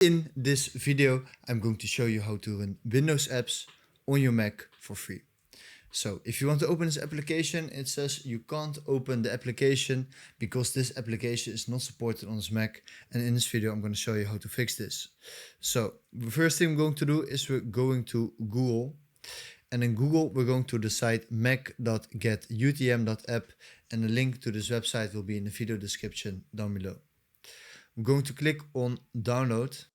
In this video, I'm going to show you how to run Windows apps on your Mac for free. So if you want to open this application, it says you can't open the application because this application is not supported on this Mac. And in this video, I'm going to show you how to fix this. So the first thing we're going to do is we're going to Google. And in Google, we're going to the site mac.getutm.app, and the link to this website will be in the video description down below. I'm going to click on download.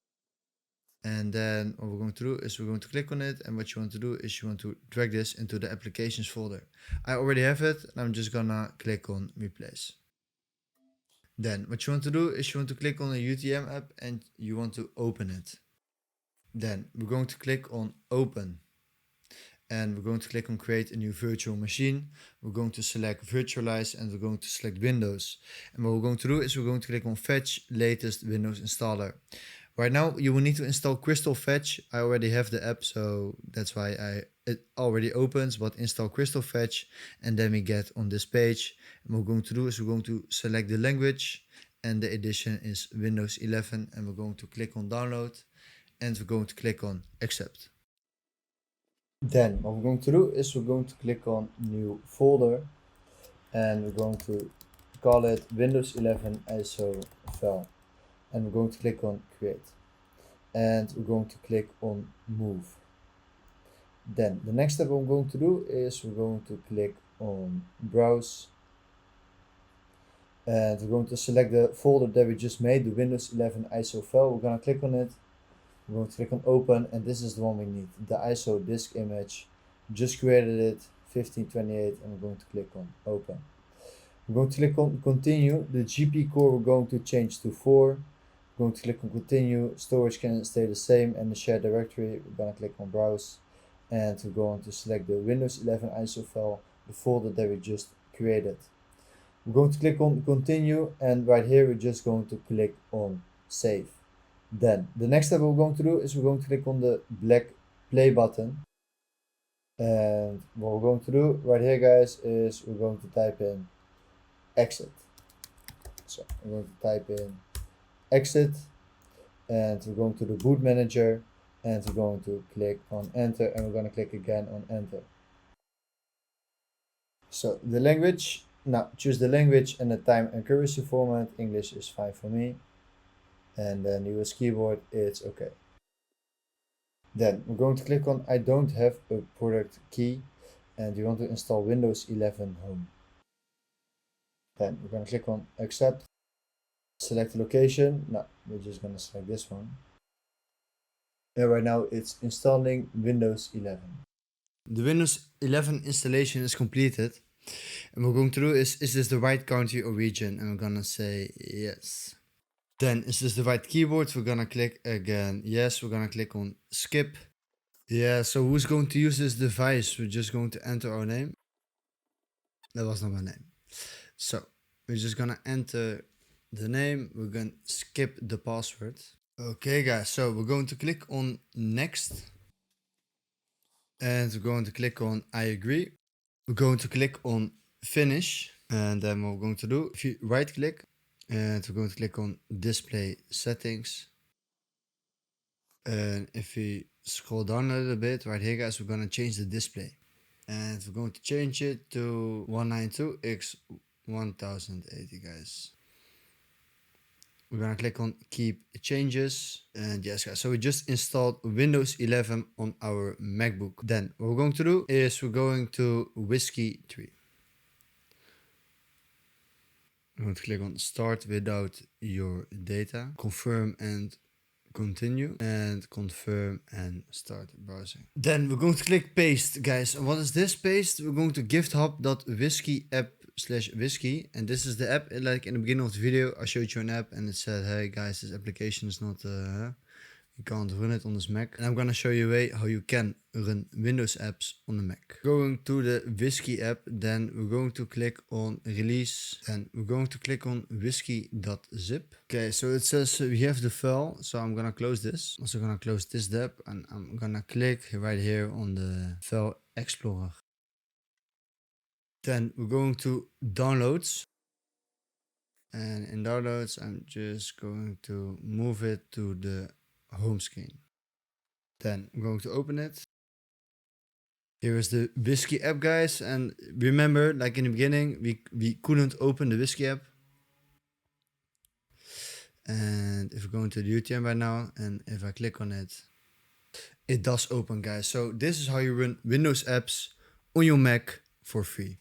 And then what we're going to do is we're going to click on it, and what you want to do is you want to drag this into the applications folder. I already have it, and I'm just gonna click on replace. Then what you want to do is you want to click on the UTM app and you want to open it. Then we're going to click on open, and we're going to click on create a new virtual machine. We're going to select virtualize, and we're going to select Windows. And what we're going to do is we're going to click on fetch latest Windows installer. Right now, you will need to install Crystal Fetch. I already have the app, so that's why it already opens, but install Crystal Fetch, and then we get on this page. And what we're going to do is we're going to select the language, and the edition is Windows 11, and we're going to click on download, and we're going to click on accept. Then what we're going to do is we're going to click on new folder, and we're going to call it Windows 11 ISO file. And we're going to click on create, and we're going to click on move. Then the next step I'm going to do is we're going to click on browse, and we're going to select the folder that we just made, the Windows 11 ISO file. We're going to click on it, we're going to click on open, and this is the one we need, the ISO disk image. Just created it, 1528, and we're going to click on open. We're going to click on continue. The GP core we're going to change to 4. We're going to click on continue. Storage can stay the same, and the shared directory, we're going to click on browse, and we're going to select the Windows 11 ISO file, the folder that we just created. We're going to click on continue, and right here we're just going to click on save. Then the next step we're going to do is we're going to click on the black play button, and what we're going to do right here, guys, is we're going to type in exit. So I'm going to type in exit, and we're going to the boot manager, and we're going to click on enter, and we're going to click again on enter. So the language, now choose the language and the time and currency format. English is fine for me, and then US keyboard, it's okay. Then we're going to click on I don't have a product key, and you want to install Windows 11 Home. Then we're going to click on accept, select the location. No, we're just going to select this one. And right now it's installing Windows 11. The Windows 11 installation is completed. And what we're going to do is this the right country or region? And we're going to say yes. Then is this the right keyboard? We're going to click again yes. We're going to click on skip. Yeah, so who's going to use this device? We're just going to enter our name. That was not my name. So we're just gonna enter the name. We're gonna skip the password. Okay, guys, so we're going to click on next, and we're going to click on I agree. We're going to click on finish, and then what we're going to do, if you right click, and we're going to click on display settings, and if we scroll down a little bit right here, guys, we're going to change the display, and we're going to change it to 192x1080, guys. We're gonna click on keep changes, and yes, guys, so we just installed Windows 11 on our MacBook. Then what we're going to do is we're going to whiskey 3. I'm going to click on start without your data, confirm and continue, and confirm and start browsing. Then we're going to click paste, guys. And what is this paste? We're going to github.whiskey app/whiskey, and this is the app. Like in the beginning of the video, I showed you an app, and it said, hey guys, this application is not you can't run it on this Mac. And I'm gonna show you a way how you can run Windows apps on the Mac. Going to the Whiskey app, then we're going to click on release, and we're going to click on whiskey.zip. Okay, so it says we have the file, so I'm gonna close this. Also gonna close this tab, and I'm gonna click right here on the file explorer. Then we're going to downloads. And in downloads, I'm just going to move it to the home screen. Then I'm going to open it. Here is the Whiskey app, guys. And remember, like in the beginning, we couldn't open the Whiskey app. And if we go into the UTM right now, and if I click on it, it does open, guys. So this is how you run Windows apps on your Mac for free.